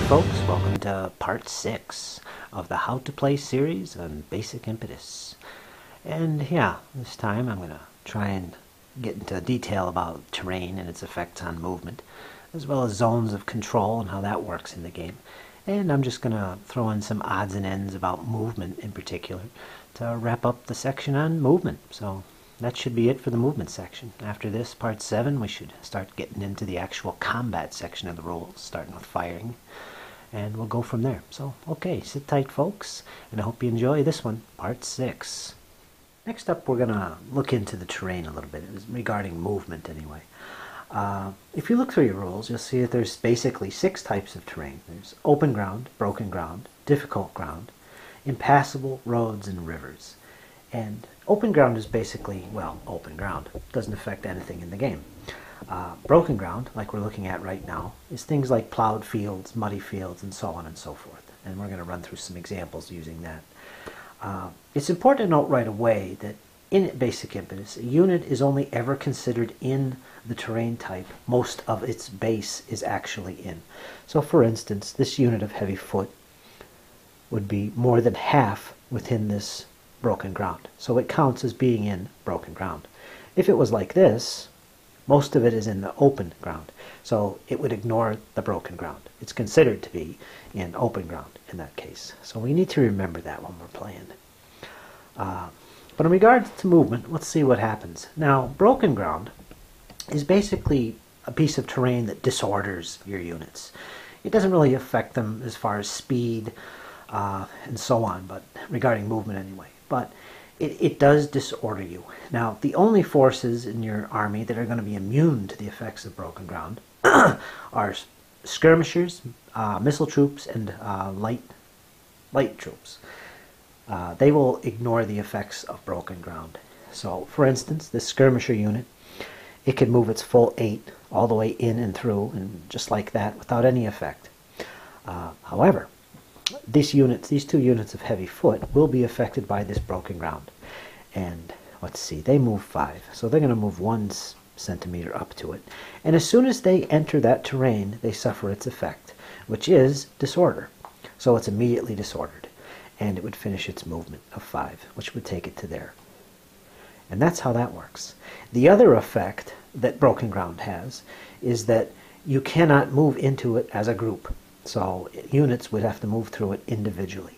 folks, welcome to part 6 of the How to Play series on Basic Impetus. And yeah, this time I'm going to try and get into detail about terrain and its effects on movement, as well as zones of control and how that works in the game. And I'm just going to throw in some odds and ends about movement in particular to wrap up the section on movement. So that should be it for the movement section. After this, part 7, we should start getting into the actual combat section of the rules, starting with firing, and we'll go from there. So, okay, sit tight, folks, and I hope you enjoy this one, part 6. Next up, we're going to look into the terrain a little bit, regarding movement anyway. If you look through your rules, you'll see that there's basically 6 types of terrain. There's open ground, broken ground, difficult ground, impassable, roads, and rivers. And open ground is basically, well, open ground. It doesn't affect anything in the game. Broken ground, like we're looking at right now, is things like plowed fields, muddy fields, and so on and so forth. And we're going to run through some examples using that. It's important to note right away that in Basic Impetus, a unit is only ever considered in the terrain type most of its base is actually in. So for instance, this unit of heavy foot would be more than half within this broken ground. So it counts as being in broken ground. If it was like this, most of it is in the open ground. So it would ignore the broken ground. It's considered to be in open ground in that case. So we need to remember that when we're playing. But in regards to movement, let's see what happens. Now, broken ground is basically a piece of terrain that disorders your units. It doesn't really affect them as far as speed and so on, but regarding movement anyway. But it does disorder you. Now, the only forces in your army that are going to be immune to the effects of broken ground are skirmishers, missile troops, and light troops. They will ignore the effects of broken ground. So, for instance, this skirmisher unit, it can move its full 8 all the way in and through, and just like that, without any effect. However, these two units of heavy foot will be affected by this broken ground. And let's see, they move 5. So they're going to move 1 centimeter up to it. And as soon as they enter that terrain, they suffer its effect, which is disorder. So it's immediately disordered. And it would finish its movement of 5, which would take it to there. And that's how that works. The other effect that broken ground has is that you cannot move into it as a group. So units would have to move through it individually.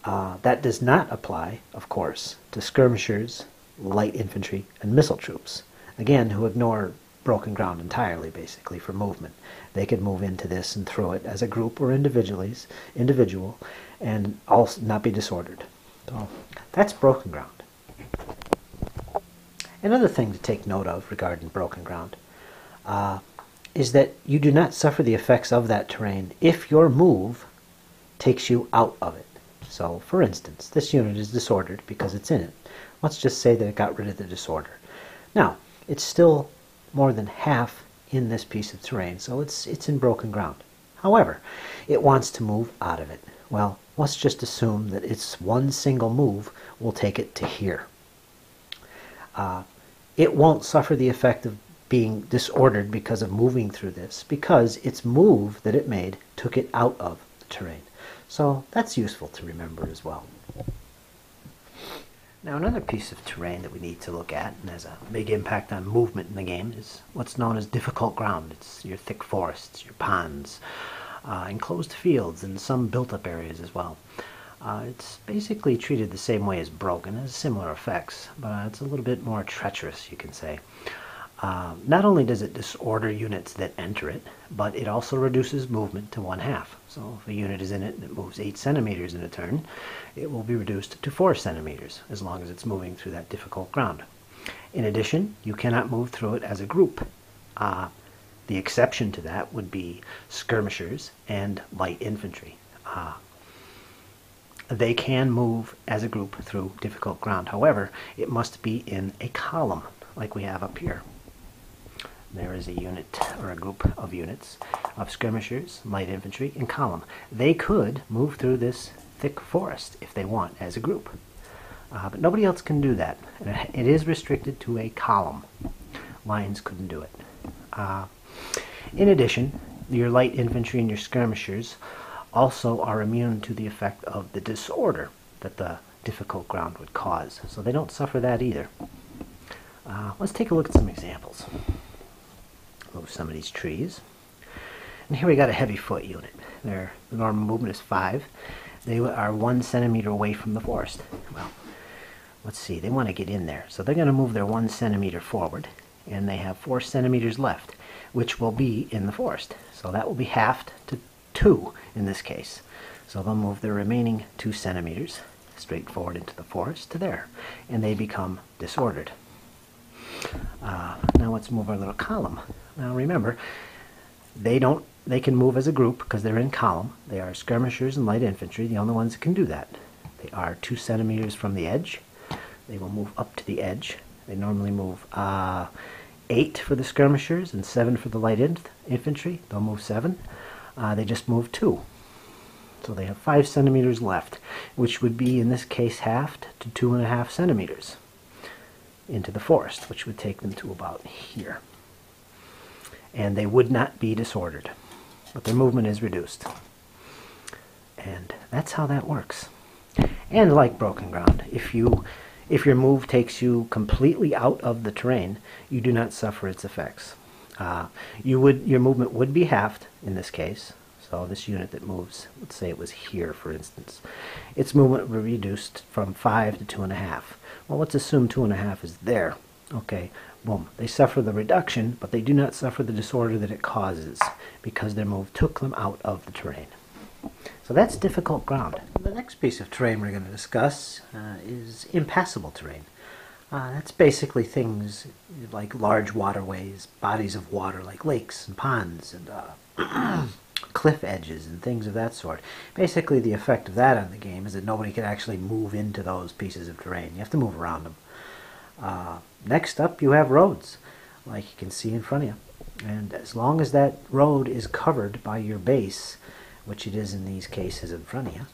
That does not apply, of course, to skirmishers, light infantry, and missile troops, again, who ignore broken ground entirely, basically, for movement. They could move into this and through it as a group or individual, and also not be disordered. So that's broken ground. Another thing to take note of regarding broken ground is that you do not suffer the effects of that terrain if your move takes you out of it. So, for instance, this unit is disordered because it's in it. Let's just say that it got rid of the disorder. Now, it's still more than half in this piece of terrain, so it's in broken ground. However, it wants to move out of it. Well, let's just assume that its one single move will take it to here. It won't suffer the effect of being disordered because of moving through this, because its move that it made took it out of the terrain. So that's useful to remember as well. Now, another piece of terrain that we need to look at and has a big impact on movement in the game is what's known as difficult ground. It's your thick forests, your ponds, enclosed fields, and some built-up areas as well. It's basically treated the same way as broken, has similar effects, but it's a little bit more treacherous, you can say. Not only does it disorder units that enter it, but it also reduces movement to 1/2. So if a unit is in it and it moves 8 centimeters in a turn, it will be reduced to 4 centimeters as long as it's moving through that difficult ground. In addition, you cannot move through it as a group. The exception to that would be skirmishers and light infantry. They can move as a group through difficult ground. However, it must be in a column like we have up here. There is a unit or a group of units of skirmishers, light infantry, in column. They could move through this thick forest if they want as a group. But nobody else can do that. It is restricted to a column. Lines couldn't do it. In addition, your light infantry and your skirmishers also are immune to the effect of the disorder that the difficult ground would cause. So they don't suffer that either. Let's take a look at some examples. Move some of these trees. And here we got a heavy foot unit. The normal movement is 5. They are 1 centimeter away from the forest. Well, let's see, they want to get in there. So they're going to move their 1 centimeter forward, and they have 4 centimeters left, which will be in the forest. So that will be halved to 2 in this case. So they'll move their remaining 2 centimeters straight forward into the forest to there, and they become disordered. Now let's move our little column. Now remember, they can move as a group because they're in column. They are skirmishers and light infantry, the only ones that can do that. They are 2 centimeters from the edge. They will move up to the edge. They normally move 8 for the skirmishers and 7 for the light infantry. They'll move 7. They just move 2. So they have 5 centimeters left, which would be in this case halved to 2.5 centimeters into the forest, which would take them to about here. And they would not be disordered, but their movement is reduced. And that's how that works. And like broken ground, if your move takes you completely out of the terrain, you do not suffer its effects. Your movement would be halved in this case. So this unit that moves, let's say it was here for instance, its movement would be reduced from 5 to 2.5. Well, let's assume 2.5 is there. Okay, boom. They suffer the reduction, but they do not suffer the disorder that it causes because their move took them out of the terrain. So that's difficult ground. The next piece of terrain we're going to discuss is impassable terrain. That's basically things like large waterways, bodies of water like lakes and ponds and cliff edges and things of that sort. Basically the effect of that on the game is that nobody can actually move into those pieces of terrain. You have to move around them. Next up you have roads, like you can see in front of you. And as long as that road is covered by your base, which it is in these cases in front of you,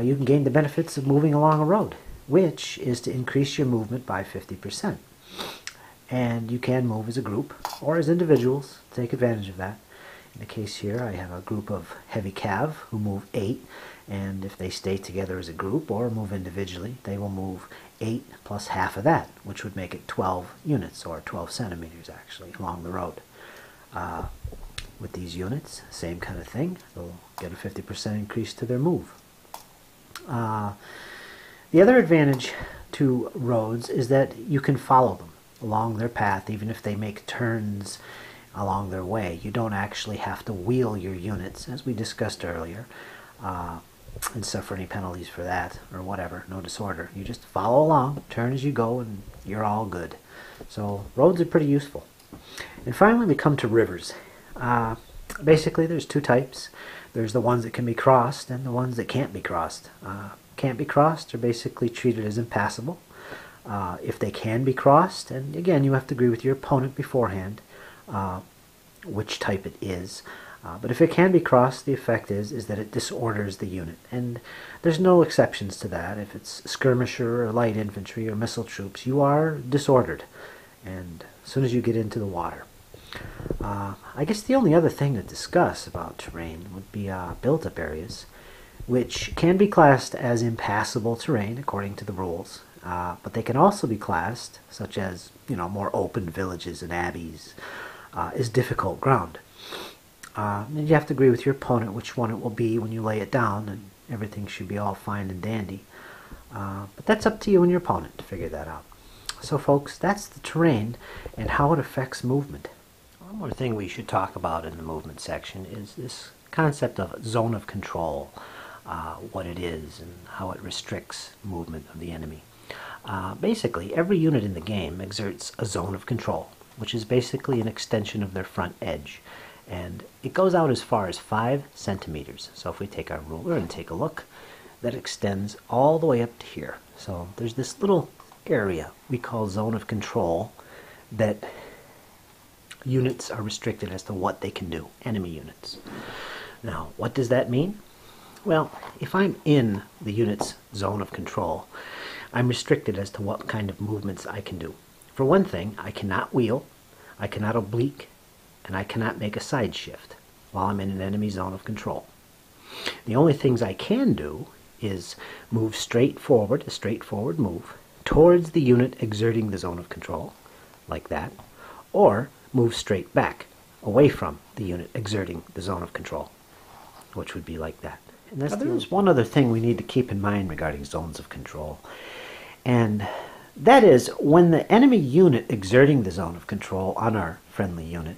you can gain the benefits of moving along a road, which is to increase your movement by 50%. And you can move as a group or as individuals, take advantage of that. In the case here, I have a group of heavy cav who move 8, and if they stay together as a group or move individually, they will move 8 plus half of that, which would make it 12 units, or 12 centimeters actually, along the road. With these units, same kind of thing. They'll get a 50% increase to their move. The other advantage to roads is that you can follow them along their path, even if they make turns along their way. You don't actually have to wheel your units, as we discussed earlier, and suffer any penalties for that, or whatever, no disorder. You just follow along, turn as you go, and you're all good. So roads are pretty useful. And finally we come to rivers. Basically there's 2 types. There's the ones that can be crossed and the ones that can't be crossed. Can't be crossed are basically treated as impassable. If they can be crossed, and again you have to agree with your opponent beforehand which type it is. But if it can be crossed, the effect is that it disorders the unit. And there's no exceptions to that. If it's skirmisher or light infantry or missile troops, you are disordered. And as soon as you get into the water. I guess the only other thing to discuss about terrain would be built-up areas, which can be classed as impassable terrain according to the rules. But they can also be classed, such as more open villages and abbeys, is difficult ground. And you have to agree with your opponent which one it will be when you lay it down, and everything should be all fine and dandy. But that's up to you and your opponent to figure that out. So folks, that's the terrain and how it affects movement. One more thing we should talk about in the movement section is this concept of zone of control, what it is and how it restricts movement of the enemy. Basically, every unit in the game exerts a zone of control, which is basically an extension of their front edge. And it goes out as far as 5 centimeters. So if we take our ruler and take a look, that extends all the way up to here. So there's this little area we call zone of control that units are restricted as to what they can do, enemy units. Now, what does that mean? Well, if I'm in the unit's zone of control, I'm restricted as to what kind of movements I can do. For one thing, I cannot wheel, I cannot oblique, and I cannot make a side shift while I'm in an enemy zone of control. The only things I can do is move straight forward, a straightforward move, towards the unit exerting the zone of control, like that, or move straight back, away from the unit exerting the zone of control, which would be like that. And there's one other thing we need to keep in mind regarding zones of control, and that is when the enemy unit exerting the zone of control on our friendly unit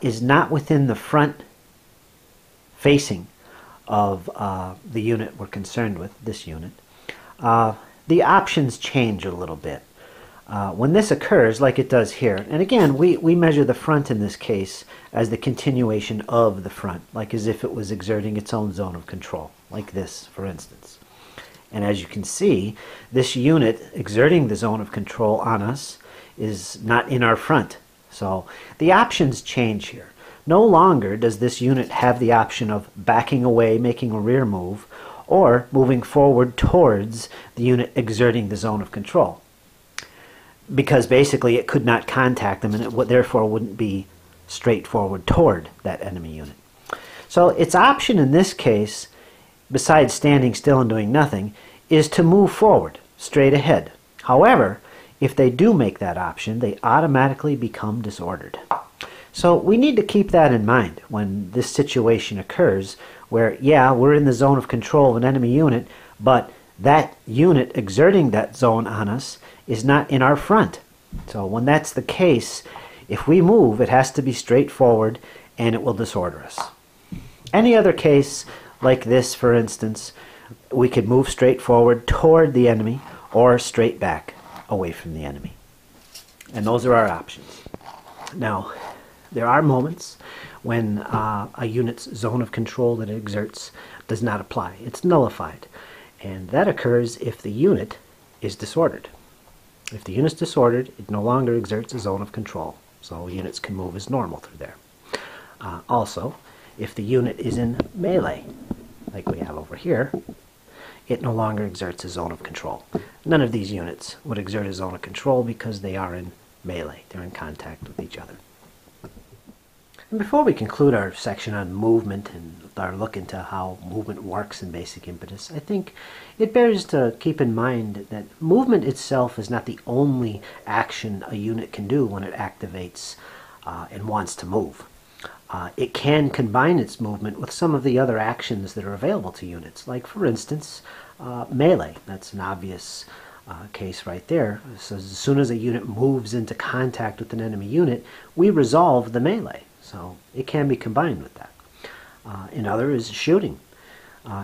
is not within the front facing of the unit we're concerned with, this unit, the options change a little bit. When this occurs, like it does here, and again, we measure the front in this case as the continuation of the front, like as if it was exerting its own zone of control, like this, for instance. And as you can see, this unit exerting the zone of control on us is not in our front. So the options change here. No longer does this unit have the option of backing away, making a rear move, or moving forward towards the unit exerting the zone of control, because basically it could not contact them, and it therefore wouldn't be straightforward toward that enemy unit. So its option in this case, besides standing still and doing nothing, is to move forward, straight ahead. However, if they do make that option, they automatically become disordered. So we need to keep that in mind when this situation occurs where, yeah, we're in the zone of control of an enemy unit, but that unit exerting that zone on us is not in our front. So when that's the case, if we move, it has to be straightforward and it will disorder us. Any other case, like this for instance, we could move straight forward toward the enemy or straight back away from the enemy. And those are our options. Now, there are moments when a unit's zone of control that it exerts does not apply. It's nullified. And that occurs if the unit is disordered. If the unit's disordered, it no longer exerts a zone of control. So units can move as normal through there. Also, if the unit is in melee, like we have over here, it no longer exerts a zone of control. None of these units would exert a zone of control because they are in melee. They're in contact with each other. And before we conclude our section on movement and our look into how movement works in Basic Impetus, I think it bears to keep in mind that movement itself is not the only action a unit can do when it activates and wants to move. It can combine its movement with some of the other actions that are available to units, like, for instance, melee. That's an obvious case right there. So as soon as a unit moves into contact with an enemy unit, we resolve the melee. So it can be combined with that. Another is shooting.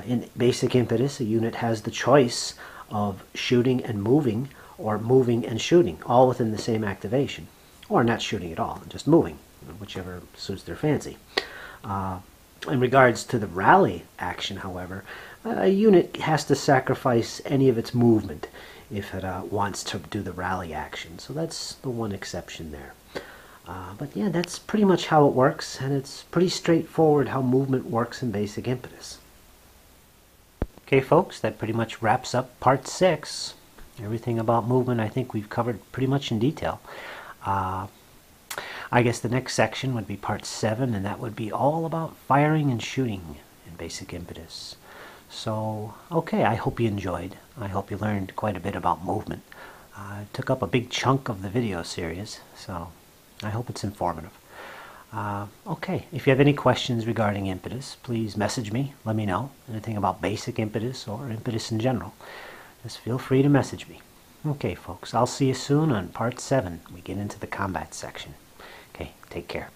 In Basic Impetus, a unit has the choice of shooting and moving, or moving and shooting, all within the same activation. Or not shooting at all, just moving, whichever suits their fancy. In regards to the rally action, however, a unit has to sacrifice any of its movement if it wants to do the rally action. So that's the one exception there. But yeah, that's pretty much how it works, and it's pretty straightforward how movement works in Basic Impetus. Okay folks, that pretty much wraps up part 6. Everything about movement I think we've covered pretty much in detail. I guess the next section would be part 7, and that would be all about firing and shooting in Basic Impetus. So, okay, I hope you enjoyed. I hope you learned quite a bit about movement. It took up a big chunk of the video series, so I hope it's informative. Okay, if you have any questions regarding Impetus, please message me, let me know. Anything about Basic Impetus or Impetus in general, just feel free to message me. Okay folks, I'll see you soon on part 7. We get into the combat section. Okay, take care.